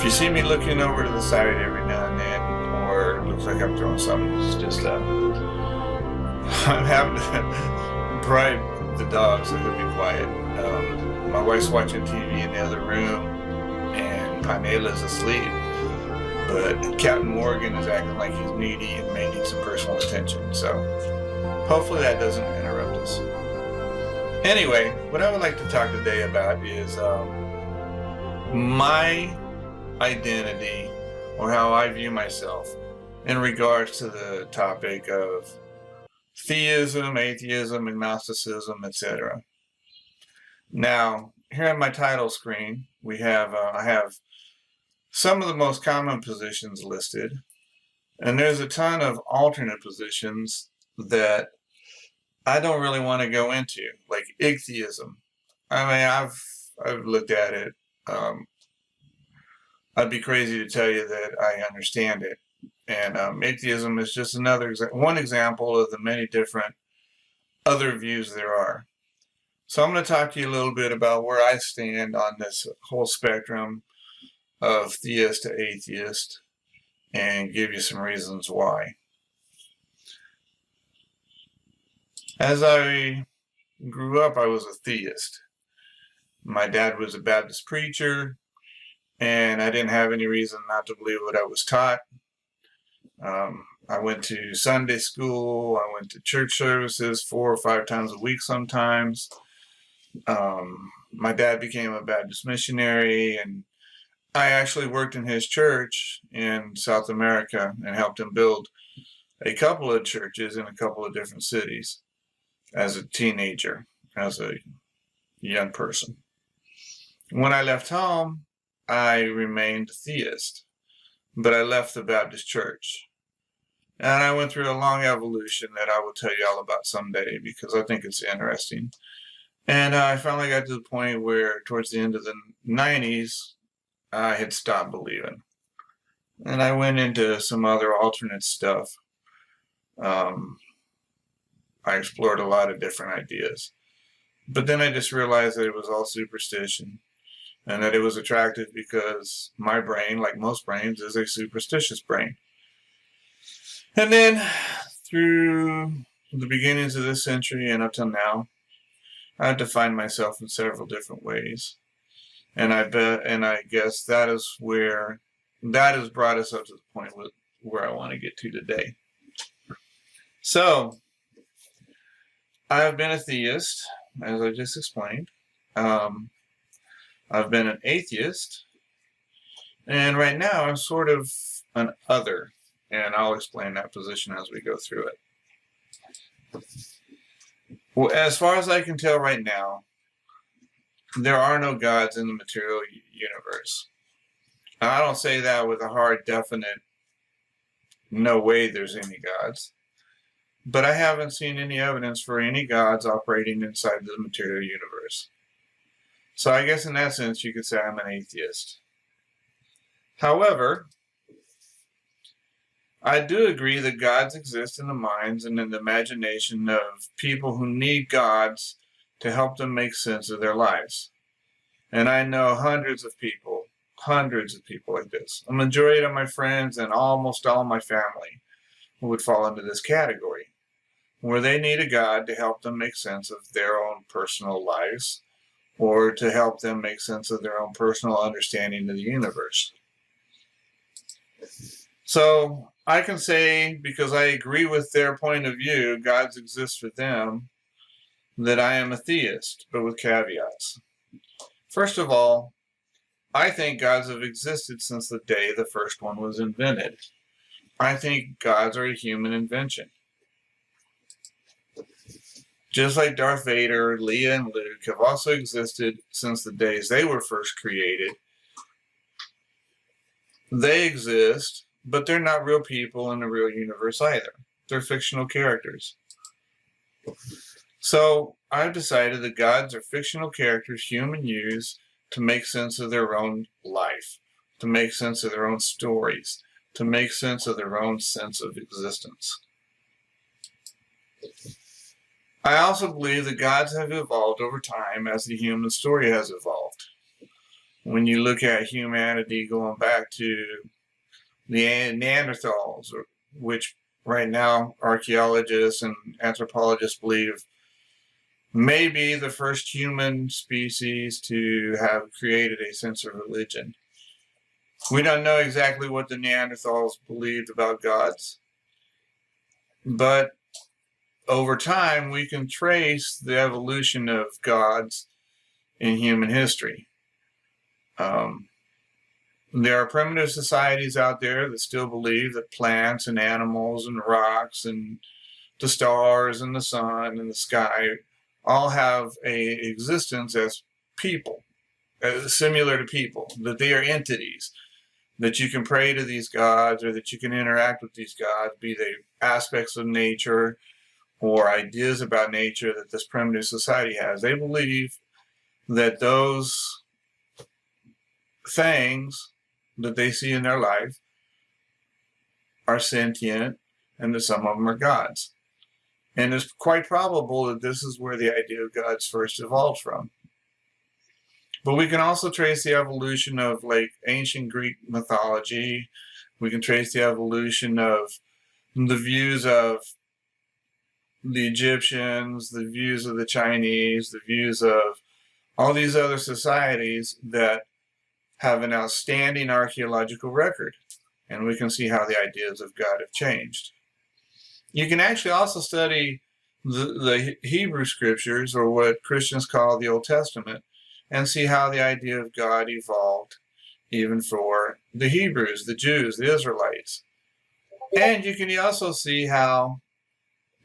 If you see me looking over to the side every now and then, or it looks like I'm throwing something, it's just I'm having to bribe the dogs so he'll be quiet. My wife's watching TV in the other room, and Panela's asleep, but Captain Morgan is acting like he's needy and may need some personal attention, so hopefully that doesn't interrupt us. Anyway, what I would like to talk today about is my identity, or how I view myself in regards to the topic of theism, atheism, agnosticism, etc. Now, here on my title screen, we have I have some of the most common positions listed, and there's a ton of alternate positions that I don't really want to go into, like atheism. I mean, I've looked at it. I'd be crazy to tell you that I understand it. And atheism is just one example of the many different other views there are. So I'm going to talk to you a little bit about where I stand on this whole spectrum of theist to atheist, and give you some reasons why. As I grew up, I was a theist. My dad was a Baptist preacher, and I didn't have any reason not to believe what I was taught. I went to Sunday school. I went to church services 4 or 5 times a week sometimes. My dad became a Baptist missionary, and I actually worked in his church in South America and helped him build a couple of churches in a couple of different cities as a teenager, as a young person. When I left home, I remained a theist, but I left the Baptist church. And I went through a long evolution that I will tell you all about someday, because I think it's interesting. And I finally got to the point where towards the end of the 90s, I had stopped believing. And I went into some other alternate stuff. I explored a lot of different ideas. But then I just realized that it was all superstition, and that it was attractive because my brain, like most brains, is a superstitious brain. And then through the beginnings of this century and up till now, I've defined myself in several different ways. And I guess that has brought us up to the point where I want to get to today. So, I've been a theist, as I just explained. I've been an atheist, and right now I'm sort of an other, and I'll explain that position as we go through it. Well, as far as I can tell right now, there are no gods in the material universe. Now, I don't say that with a hard, definite, no way there's any gods, but I haven't seen any evidence for any gods operating inside the material universe. So I guess in that sense you could say I'm an atheist. However, I do agree that gods exist in the minds and in the imagination of people who need gods to help them make sense of their lives. And I know hundreds of people like this. A majority of my friends and almost all my family would fall into this category, where they need a God to help them make sense of their own personal lives, or to help them make sense of their own personal understanding of the universe. So I can say, because I agree with their point of view, gods exist for them, that I am a theist, but with caveats. First of all, I think gods have existed since the day the first one was invented. I think gods are a human invention. Just like Darth Vader, Leia, and Luke have also existed since the days they were first created. They exist, but they're not real people in the real universe either. They're fictional characters. So I've decided that gods are fictional characters humans use to make sense of their own life, to make sense of their own stories, to make sense of their own sense of existence. I also believe that gods have evolved over time as the human story has evolved. when you look at humanity going back to the Neanderthals, which right now archaeologists and anthropologists believe may be the first human species to have created a sense of religion. We don't know exactly what the Neanderthals believed about gods, but over time we can trace the evolution of gods in human history. There are primitive societies out there that still believe that plants and animals and rocks and the stars and the sun and the sky all have a existence as people, similar to people, that they are entities, that you can pray to these gods or that you can interact with these gods, be they aspects of nature or ideas about nature that this primitive society has. They believe that those things that they see in their life are sentient and that some of them are gods. And it's quite probable that this is where the idea of gods first evolved from. But we can also trace the evolution of like ancient Greek mythology. We can trace the evolution of the views of the Egyptians, the views of the Chinese, the views of all these other societies that have an outstanding archaeological record. And we can see how the ideas of God have changed. You can actually also study the Hebrew scriptures, or what Christians call the Old Testament, and see how the idea of God evolved even for the Hebrews, the Jews, the Israelites. And you can also see how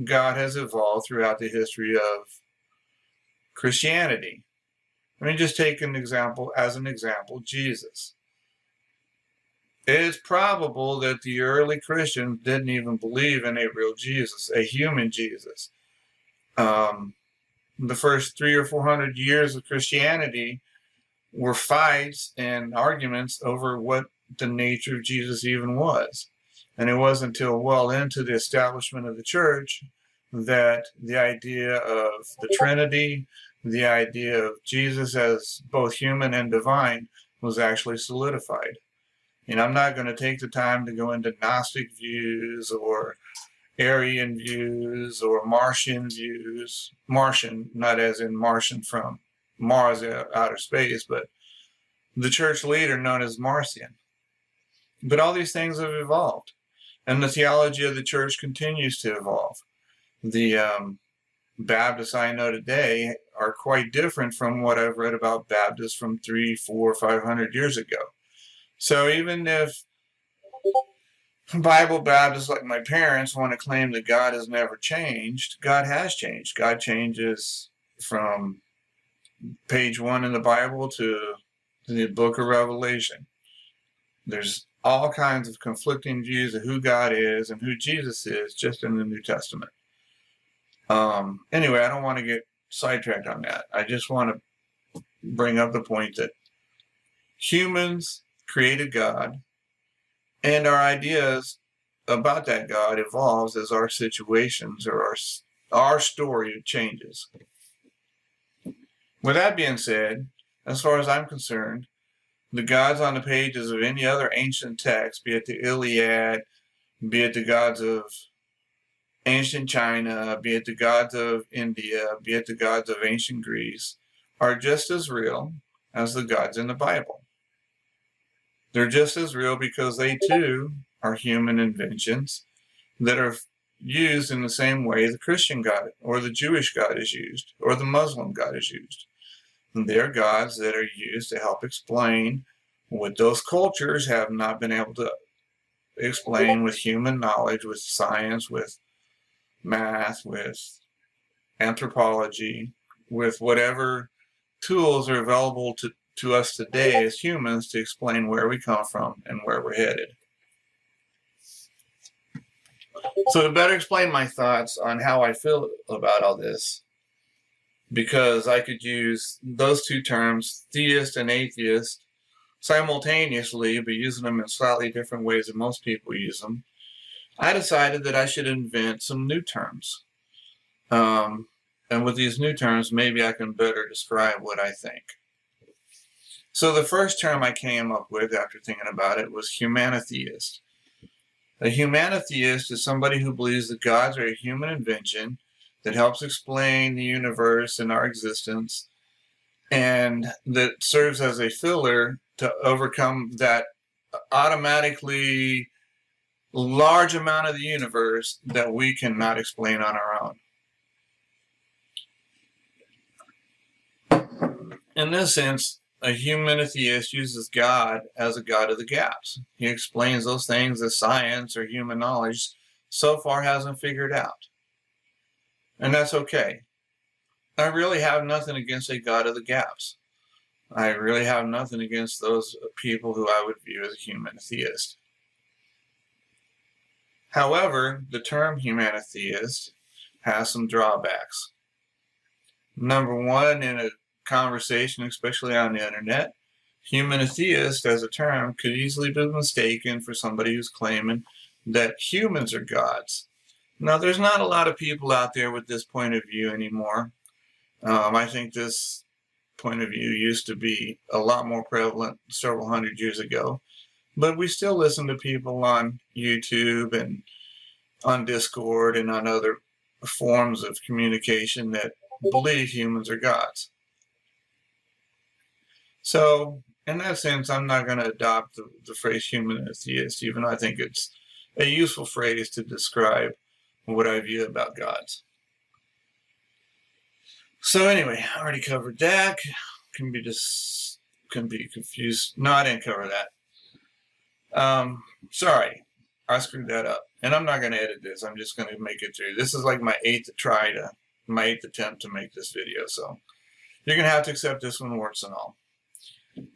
God has evolved throughout the history of Christianity. Let me just take an example, Jesus. It is probable that the early Christians didn't even believe in a real Jesus, a human Jesus. The first 300 or 400 years of Christianity were fights and arguments over what the nature of Jesus even was. And it wasn't until well into the establishment of the church that the idea of the Trinity, the idea of Jesus as both human and divine, was actually solidified. And I'm not going to take the time to go into Gnostic views or Aryan views or Martian views. Martian, not as in Martian from Mars, outer space, but the church leader known as Marcion. But all these things have evolved, and the theology of the church continues to evolve. The Baptists I know today are quite different from what I've read about Baptists from 300, 400, 500 years ago. So even if Bible Baptists like my parents want to claim that God has never changed, God has changed. God changes from page 1 in the Bible to the book of Revelation. There's all kinds of conflicting views of who God is and who Jesus is just in the New Testament. Anyway, I don't want to get sidetracked on that. I just want to bring up the point that humans created God, and our ideas about that God evolves as our situations or our story changes. With that being said, as far as I'm concerned, the gods on the pages of any other ancient text, be it the Iliad, be it the gods of ancient China, be it the gods of India, be it the gods of ancient Greece, are just as real as the gods in the Bible. They're just as real because they too are human inventions that are used in the same way the Christian God or the Jewish God is used or the Muslim God is used. And they're gods that are used to help explain what those cultures have not been able to explain with human knowledge, with science, with math, with anthropology, with whatever tools are available to us today as humans to explain where we come from and where we're headed. So to better explain my thoughts on how I feel about all this, because I could use those two terms, theist and atheist, simultaneously, but using them in slightly different ways than most people use them, I decided that I should invent some new terms. And with these new terms, maybe I can better describe what I think. So the first term I came up with after thinking about it was humanotheist. A humanotheist is somebody who believes that gods are a human invention that helps explain the universe and our existence, and that serves as a filler to overcome that automatically large amount of the universe that we cannot explain on our own. In this sense, a humanotheist uses God as a god of the gaps. He explains those things that science or human knowledge so far hasn't figured out. And that's okay. I really have nothing against a god of the gaps. I really have nothing against those people who I would view as a humanotheist. However, the term humanotheist has some drawbacks. Number one, in a conversation, especially on the internet, humanotheist as a term could easily be mistaken for somebody who's claiming that humans are gods. Now, there's not a lot of people out there with this point of view anymore. I think this point of view used to be a lot more prevalent several hundred years ago, but we still listen to people on YouTube and on Discord and on other forms of communication that believe humans are gods. So, in that sense, I'm not going to adopt the phrase humanotheist, even though I think it's a useful phrase to describe what I view about gods. So anyway, I already covered that. Can be confused. No, I didn't cover that. Sorry, I screwed that up. And I'm not going to edit this. I'm just going to make it through. This is like my eighth attempt to make this video. So you're going to have to accept this one, warts and all.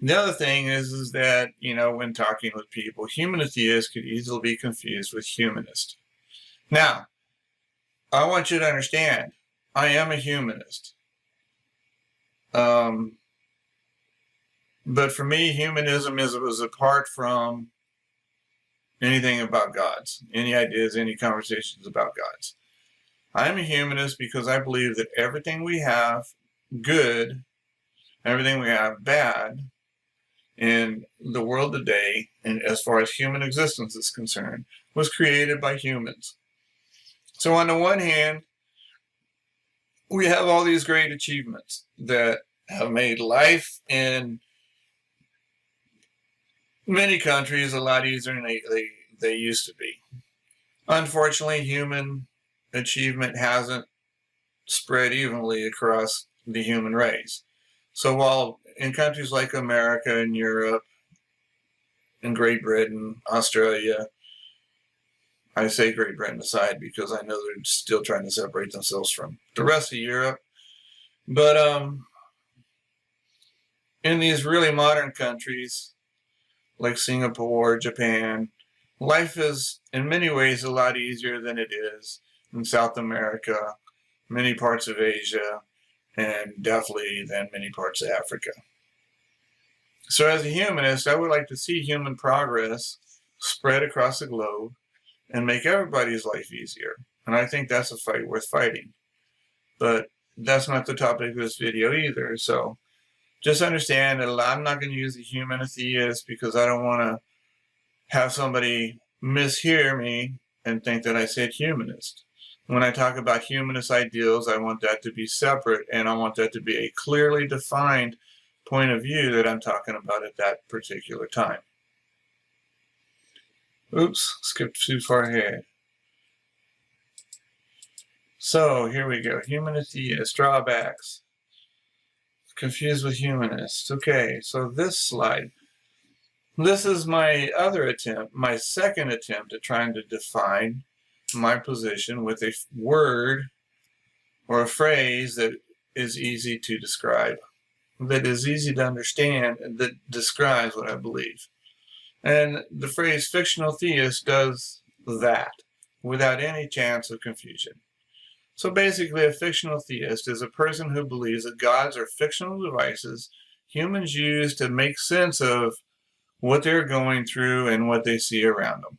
The other thing is that, when talking with people, humanotheist could easily be confused with humanist. Now, I want you to understand, I am a humanist. But for me, humanism was apart from anything about gods, any ideas, any conversations about gods. I'm a humanist because I believe that everything we have good, everything we have bad in the world today, and as far as human existence is concerned, was created by humans. So on the one hand, we have all these great achievements that have made life in many countries a lot easier than they used to be. Unfortunately, human achievement hasn't spread evenly across the human race. So while in countries like America and Europe and Great Britain, Australia, I say Great Britain aside because I know they're still trying to separate themselves from the rest of Europe. But in these really modern countries like Singapore, Japan, life is in many ways a lot easier than it is in South America, many parts of Asia, and definitely than many parts of Africa. So as a humanist, I would like to see human progress spread across the globe and make everybody's life easier. And I think that's a fight worth fighting. But that's not the topic of this video either. So just understand that I'm not going to use the humanotheist because I don't want to have somebody mishear me and think that I said humanist. When I talk about humanist ideals, I want that to be separate, and I want that to be a clearly defined point of view that I'm talking about at that particular time. Oops, skipped too far ahead. So here we go. Humanotheist, drawbacks. Confused with humanists. Okay, so this slide. This is my other attempt, my second attempt at trying to define my position with a word or a phrase that is easy to describe, that is easy to understand, and that describes what I believe. And the phrase fictional theist does that without any chance of confusion. So basically, a fictional theist is a person who believes that gods are fictional devices humans use to make sense of what they're going through and what they see around them.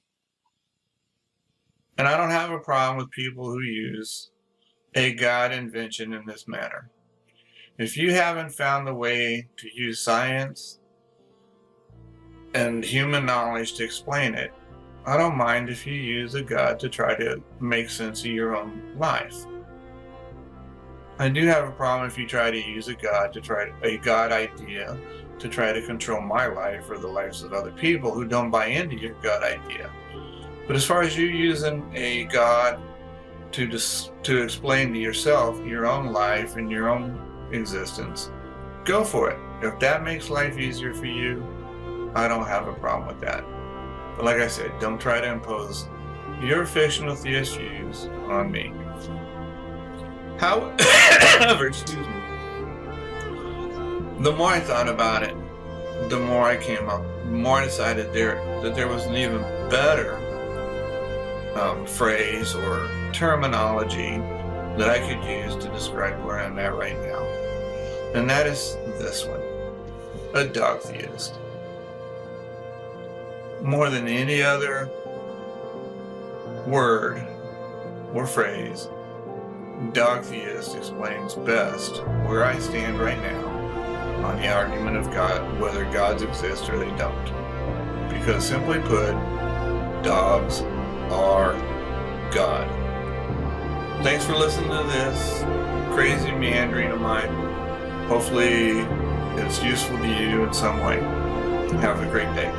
And I don't have a problem with people who use a God invention in this manner. If you haven't found the way to use science and human knowledge to explain it, I don't mind if you use a God to try to make sense of your own life. I do have a problem if you try to use a God idea to try to control my life or the lives of other people who don't buy into your God idea. But as far as you using a God to explain to yourself your own life and your own existence, go for it. If that makes life easier for you, I don't have a problem with that. But like I said, don't try to impose your fictional theist views on me. However, excuse me, the more I thought about it, the more I decided that there was an even better phrase or terminology that I could use to describe where I'm at right now. And that is this one, a dog theist. More than any other word or phrase, dog theist explains best where I stand right now on the argument of God, whether gods exist or they don't. Because simply put, dogs are God. Thanks for listening to this crazy meandering of mine. Hopefully it's useful to you in some way. Have a great day.